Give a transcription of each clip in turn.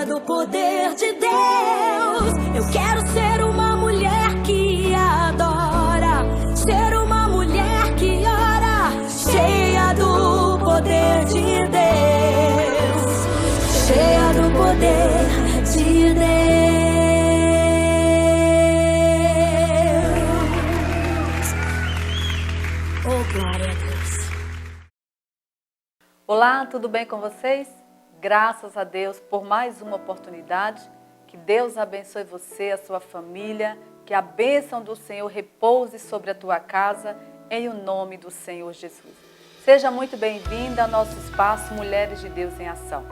cheia do poder de Deus. Eu quero ser uma mulher que adora, ser uma mulher que ora, cheia do poder de Deus, cheia do poder de Deus. Oh, glória a Deus. Olá, tudo bem com vocês? Graças a Deus por mais uma oportunidade. Que Deus abençoe você, a sua família. Que a bênção do Senhor repouse sobre a tua casa, em o nome do Senhor Jesus. Seja muito bem-vinda ao nosso espaço Mulheres de Deus em Ação.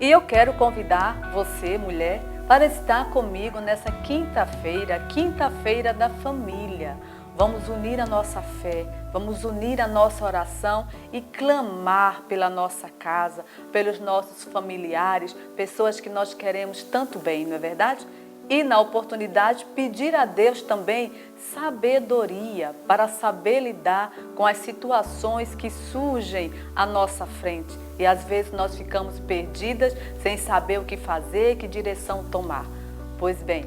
E eu quero convidar você, mulher, para estar comigo nessa quinta-feira da família. Vamos unir a nossa fé, vamos unir a nossa oração e clamar pela nossa casa, pelos nossos familiares, pessoas que nós queremos tanto bem, não é verdade? E na oportunidade pedir a Deus também sabedoria para saber lidar com as situações que surgem à nossa frente. E às vezes nós ficamos perdidas sem saber o que fazer, que direção tomar. Pois bem,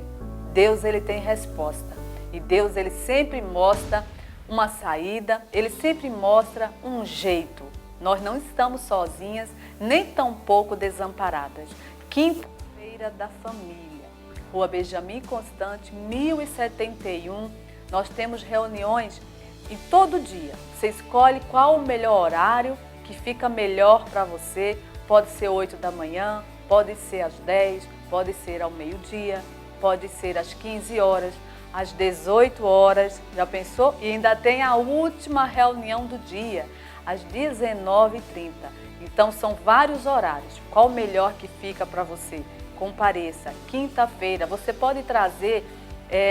Deus ele tem resposta. E Deus ele sempre mostra uma saída, ele sempre mostra um jeito. Nós não estamos sozinhas, nem tampouco desamparadas. Quinta-feira da família. Rua Benjamin Constante, 1071. Nós temos reuniões em todo dia. Você escolhe qual o melhor horário que fica melhor para você. Pode ser 8 da manhã, pode ser às 10, pode ser ao meio-dia, pode ser às 15 horas, às 18 horas. Já pensou? E ainda tem a última reunião do dia, às 19h30. Então são vários horários. Qual o melhor que fica para você? Compareça, quinta-feira. Você pode trazer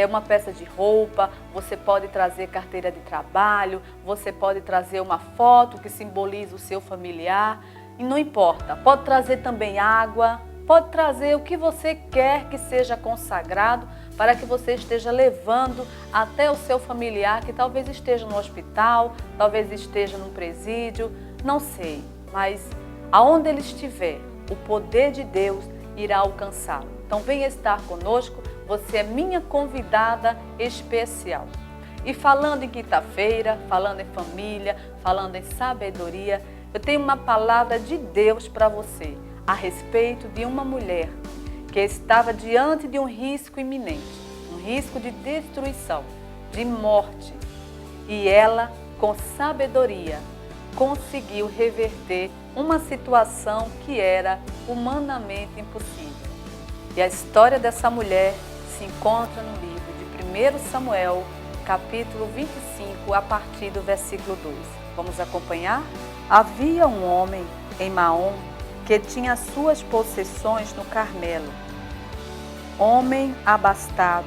uma peça de roupa, você pode trazer carteira de trabalho, você pode trazer uma foto que simboliza o seu familiar, e não importa. Pode trazer também água, pode trazer o que você quer que seja consagrado para que você esteja levando até o seu familiar que talvez esteja no hospital, talvez esteja num presídio, não sei, mas aonde ele estiver, o poder de Deus irá alcançá-lo. Então venha estar conosco, você é minha convidada especial. E falando em quinta-feira, falando em família, falando em sabedoria, eu tenho uma palavra de Deus para você a respeito de uma mulher que estava diante de um risco iminente, um risco de destruição, de morte. E ela, com sabedoria, conseguiu reverter uma situação que era humanamente impossível. E a história dessa mulher se encontra no livro de 1 Samuel, capítulo 25, a partir do versículo 2. Vamos acompanhar? Havia um homem em Maom que tinha suas possessões no Carmelo. Homem abastado,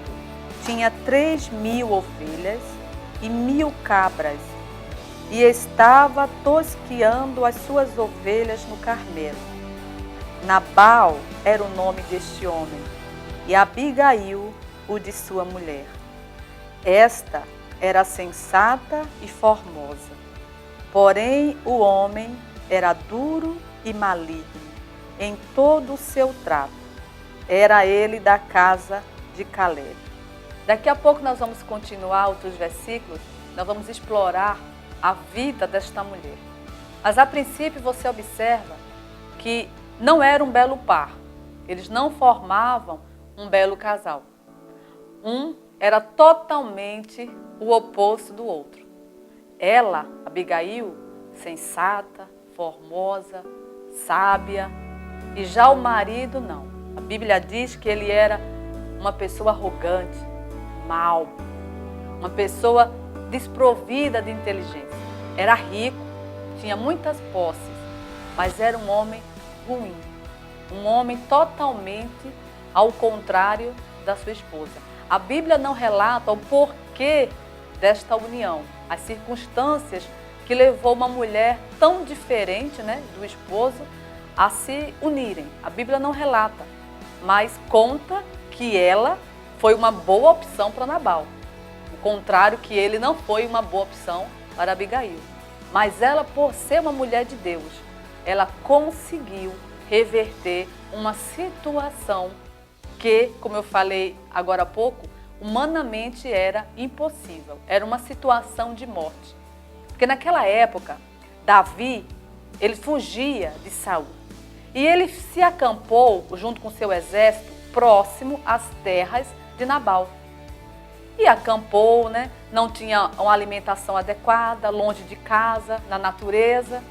tinha 3.000 ovelhas e 1.000 cabras, e estava tosqueando as suas ovelhas no Carmelo. Nabal era o nome deste homem, e Abigail o de sua mulher. Esta era sensata e formosa, porém o homem era duro e maligno em todo o seu trato. Era ele da casa de Caleb. Daqui a pouco nós vamos continuar outros versículos, nós vamos explorar a vida desta mulher. Mas a princípio você observa que não era um belo par, eles não formavam um belo casal. Um era totalmente o oposto do outro. Ela, Abigail, sensata, formosa, sábia, e já o marido não. A Bíblia diz que ele era uma pessoa arrogante, mau, uma pessoa desprovida de inteligência. Era rico, tinha muitas posses, mas era um homem ruim, um homem totalmente ao contrário da sua esposa. A Bíblia não relata o porquê desta união, as circunstâncias que levou uma mulher tão diferente, do esposo a se unirem. A Bíblia não relata, mas conta que ela foi uma boa opção para Nabal. O contrário, que ele não foi uma boa opção para Abigail. Mas ela, por ser uma mulher de Deus, ela conseguiu reverter uma situação que, como eu falei agora há pouco, humanamente era impossível. Era uma situação de morte. Porque naquela época, Davi, ele fugia de Saul. E ele se acampou, junto com seu exército, próximo às terras de Nabal. E acampou, né? Não tinha uma alimentação adequada, longe de casa, na natureza.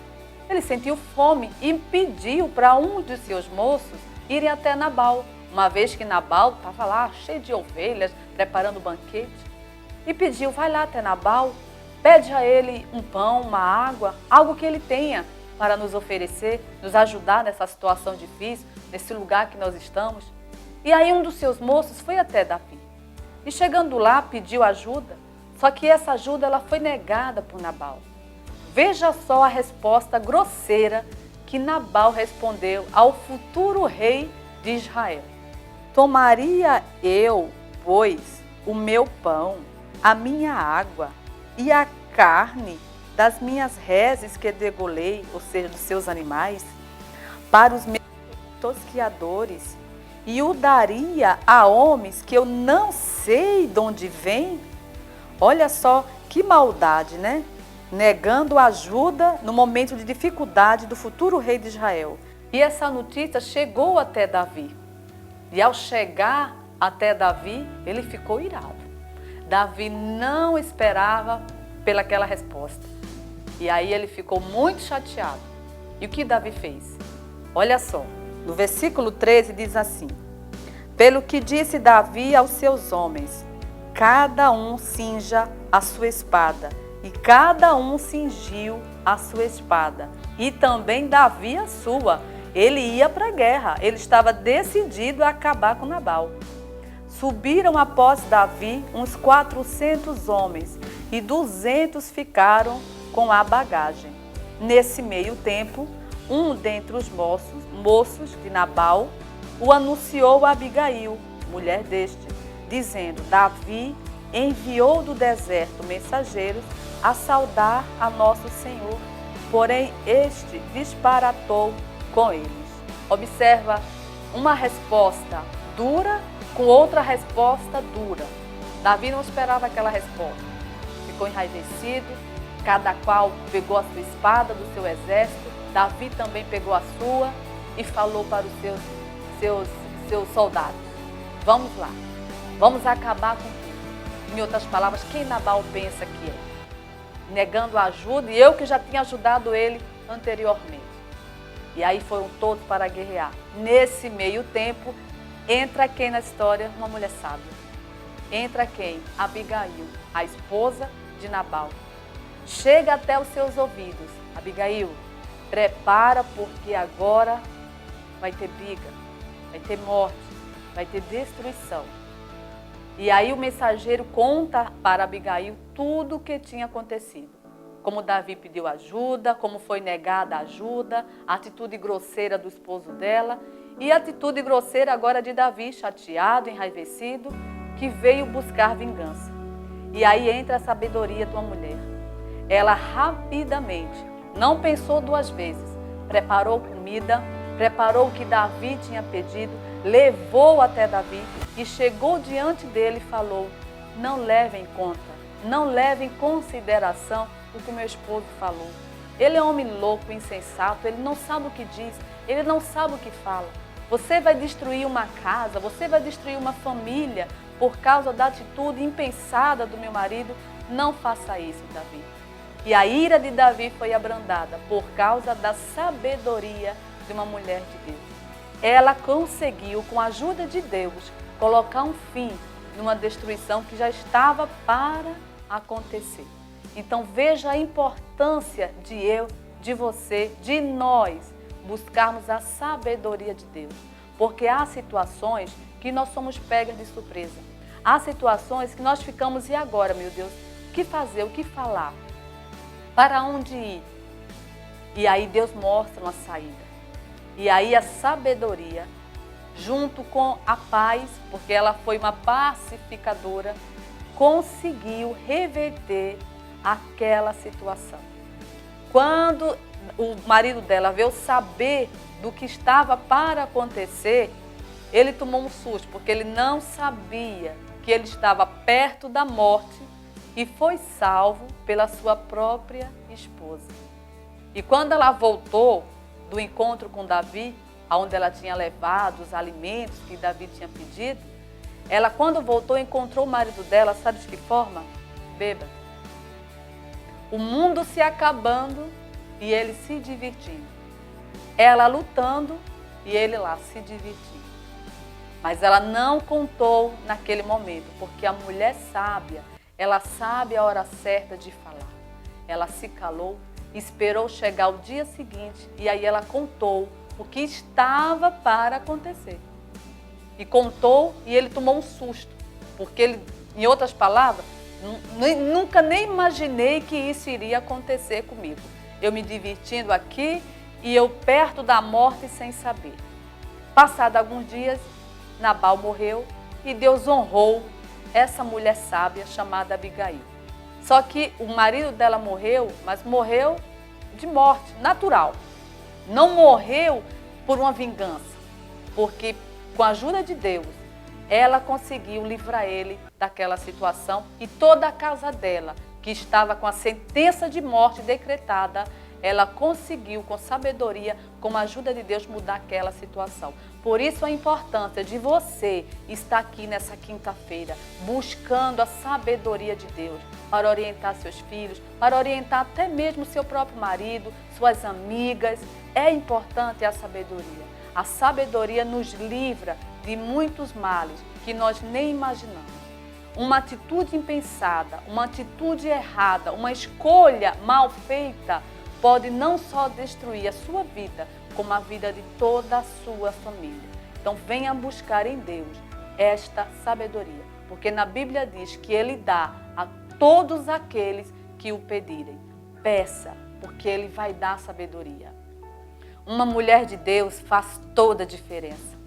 Ele sentiu fome e pediu para um de seus moços irem até Nabal, uma vez que Nabal estava lá cheio de ovelhas, preparando o banquete. E pediu, vai lá até Nabal, pede a ele um pão, uma água, algo que ele tenha para nos oferecer, nos ajudar nessa situação difícil, nesse lugar que nós estamos. E aí um dos seus moços foi até Davi. E chegando lá, pediu ajuda, só que essa ajuda ela foi negada por Nabal. Veja só a resposta grosseira que Nabal respondeu ao futuro rei de Israel. Tomaria eu, pois, o meu pão, a minha água e a carne das minhas reses que degolei, ou seja, dos seus animais, para os meus tosquiadores, e o daria a homens que eu não sei de onde vêm? Olha só que maldade, né? Negando ajuda no momento de dificuldade do futuro rei de Israel. E essa notícia chegou até Davi. E ao chegar até Davi, ele ficou irado. Davi não esperava pelaquela resposta. E aí ele ficou muito chateado. E o que Davi fez? Olha só, no versículo 13 diz assim: pelo que disse Davi aos seus homens, cada um cinja a sua espada. E cada um cingiu a sua espada. E também Davi a sua. Ele ia para a guerra. Ele estava decidido a acabar com Nabal. Subiram após Davi uns 400 homens. E 200 ficaram com a bagagem. Nesse meio tempo, um dentre os moços de Nabal o anunciou a Abigail, mulher deste, dizendo: Davi enviou do deserto mensageiros a saudar a nosso Senhor, porém este disparatou com eles. Observa uma resposta dura com outra resposta dura. Davi não esperava aquela resposta. Ficou enraivecido, cada qual pegou a sua espada do seu exército, Davi também pegou a sua e falou para os seus soldados: vamos lá, vamos acabar com tudo. Em outras palavras, quem Nabal pensa que é? Negando a ajuda, e eu que já tinha ajudado ele anteriormente. E aí foram todos para guerrear. Nesse meio tempo, entra quem na história? Uma mulher sábia. Entra quem? Abigail, a esposa de Nabal. Chega até os seus ouvidos: Abigail, prepara, porque agora vai ter briga, vai ter morte, vai ter destruição. E aí o mensageiro conta para Abigail tudo o que tinha acontecido. Como Davi pediu ajuda, como foi negada a ajuda, a atitude grosseira do esposo dela e a atitude grosseira agora de Davi, chateado, enraivecido, que veio buscar vingança. E aí entra a sabedoria de uma mulher. Ela rapidamente, não pensou duas vezes, preparou comida, preparou o que Davi tinha pedido, levou até Davi e chegou diante dele e falou: não leve em conta, não leve em consideração o que o meu esposo falou. Ele é um homem louco, insensato, ele não sabe o que diz, ele não sabe o que fala. Você vai destruir uma casa, você vai destruir uma família por causa da atitude impensada do meu marido. Não faça isso, Davi. E a ira de Davi foi abrandada por causa da sabedoria de uma mulher de Deus. Ela conseguiu, com a ajuda de Deus, colocar um fim numa destruição que já estava para acontecer. Então veja a importância de eu, de você, de nós buscarmos a sabedoria de Deus. Porque há situações que nós somos pegas de surpresa. Há situações que nós ficamos: e agora, meu Deus, o que fazer, o que falar? Para onde ir? E aí Deus mostra uma saída. E aí a sabedoria, junto com a paz, porque ela foi uma pacificadora, conseguiu reverter aquela situação. Quando o marido dela veio saber do que estava para acontecer, ele tomou um susto, porque ele não sabia que ele estava perto da morte e foi salvo pela sua própria esposa. E quando ela voltou do encontro com Davi, aonde ela tinha levado os alimentos que Davi tinha pedido, ela, quando voltou, encontrou o marido dela, sabe de que forma? Bêbado. O mundo se acabando e ele se divertindo. Ela lutando e ele lá se divertindo. Mas ela não contou naquele momento, porque a mulher sábia, ela sabe a hora certa de falar. Ela se calou, esperou chegar o dia seguinte e aí ela contou o que estava para acontecer. E contou e ele tomou um susto, porque ele, em outras palavras, nunca nem imaginei que isso iria acontecer comigo. Eu me divertindo aqui e eu perto da morte sem saber. Passados alguns dias, Nabal morreu e Deus honrou essa mulher sábia chamada Abigail. Só que o marido dela morreu, mas morreu de morte natural. Não morreu por uma vingança, porque com a ajuda de Deus, ela conseguiu livrar ele daquela situação e toda a casa dela, que estava com a sentença de morte decretada, ela conseguiu, com sabedoria, com a ajuda de Deus, mudar aquela situação. Por isso a importância de você estar aqui nessa quinta-feira, buscando a sabedoria de Deus, para orientar seus filhos, para orientar até mesmo seu próprio marido, suas amigas. É importante a sabedoria. A sabedoria nos livra de muitos males que nós nem imaginamos. Uma atitude impensada, uma atitude errada, uma escolha mal feita pode não só destruir a sua vida, como a vida de toda a sua família. Então venha buscar em Deus esta sabedoria, porque na Bíblia diz que Ele dá a todos aqueles que o pedirem. Peça, porque Ele vai dar sabedoria. Uma mulher de Deus faz toda a diferença.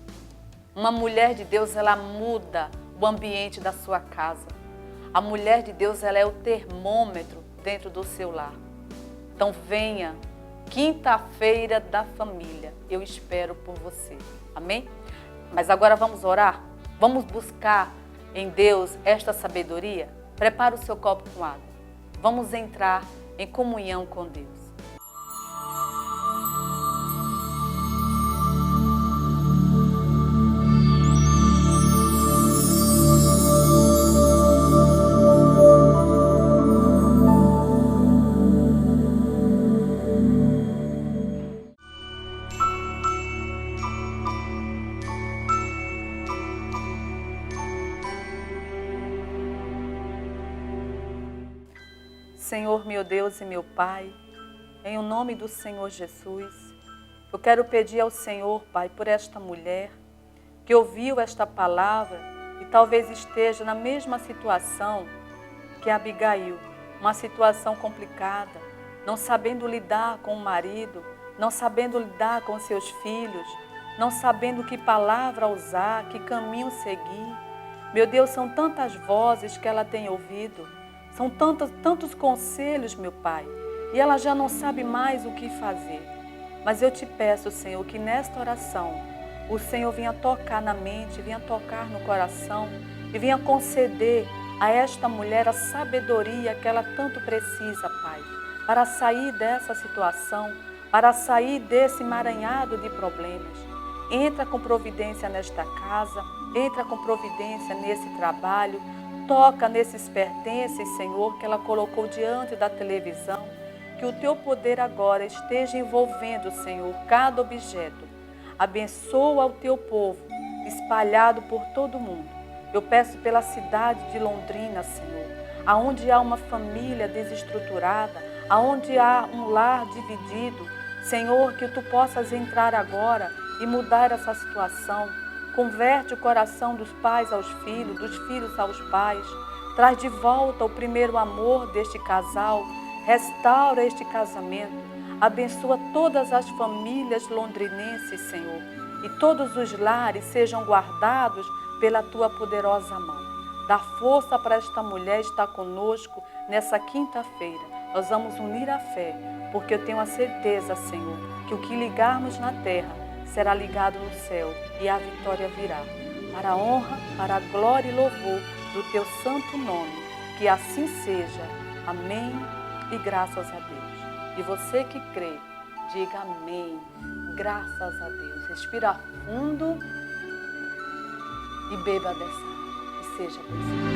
Uma mulher de Deus, ela muda o ambiente da sua casa. A mulher de Deus, ela é o termômetro dentro do seu lar. Então venha, quinta-feira da família, eu espero por você. Amém? Mas agora vamos orar? Vamos buscar em Deus esta sabedoria? Prepara o seu copo com água. Vamos entrar em comunhão com Deus. Senhor, meu Deus e meu Pai, em o nome do Senhor Jesus, eu quero pedir ao Senhor, Pai, por esta mulher que ouviu esta palavra e talvez esteja na mesma situação que Abigail, uma situação complicada, não sabendo lidar com o marido, não sabendo lidar com seus filhos, não sabendo que palavra usar, que caminho seguir. Meu Deus, são tantas vozes que ela tem ouvido, são tantos conselhos, meu Pai, e ela já não sabe mais o que fazer. Mas eu te peço, Senhor, que nesta oração o Senhor venha tocar na mente, venha tocar no coração e venha conceder a esta mulher a sabedoria que ela tanto precisa, Pai, para sair dessa situação, para sair desse emaranhado de problemas. Entra com providência nesta casa, entra com providência nesse trabalho, toca nesses pertences, Senhor, que ela colocou diante da televisão, que o teu poder agora esteja envolvendo, Senhor, cada objeto. Abençoa o teu povo, espalhado por todo o mundo. Eu peço pela cidade de Londrina, Senhor, aonde há uma família desestruturada, aonde há um lar dividido, Senhor, que tu possas entrar agora e mudar essa situação. Converte o coração dos pais aos filhos, dos filhos aos pais. Traz de volta o primeiro amor deste casal. Restaura este casamento. Abençoa todas as famílias londrinenses, Senhor. E todos os lares sejam guardados pela tua poderosa mão. Dá força para esta mulher estar conosco nessa quinta-feira. Nós vamos unir a fé porque eu tenho a certeza, Senhor, que o que ligarmos na terra será ligado no céu e a vitória virá. Para a honra, para a glória e louvor do Teu santo nome. Que assim seja. Amém e graças a Deus. E você que crê, diga amém. Graças a Deus. Respira fundo e beba dessa água. E seja abençoado.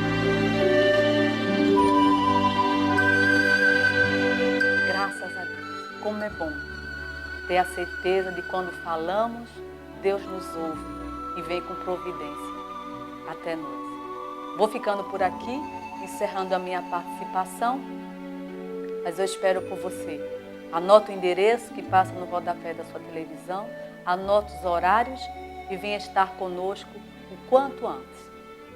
Graças a Deus. Como é bom ter a certeza de quando falamos, Deus nos ouve e vem com providência até nós. Vou ficando por aqui, encerrando a minha participação, mas eu espero por você. Anota o endereço que passa no rodapé da sua televisão, anota os horários e venha estar conosco o quanto antes.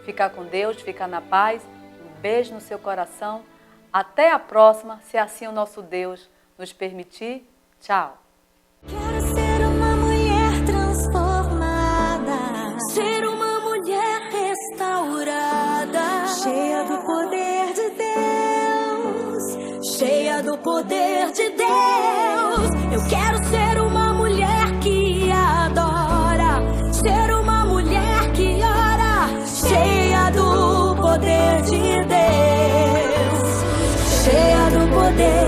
Fica com Deus, fica na paz, um beijo no seu coração. Até a próxima, se assim o nosso Deus nos permitir. Tchau. Quero ser uma mulher transformada, ser uma mulher restaurada, cheia do poder de Deus, cheia do poder de Deus. Eu quero ser uma mulher que adora, ser uma mulher que ora, cheia do poder de Deus, cheia do poder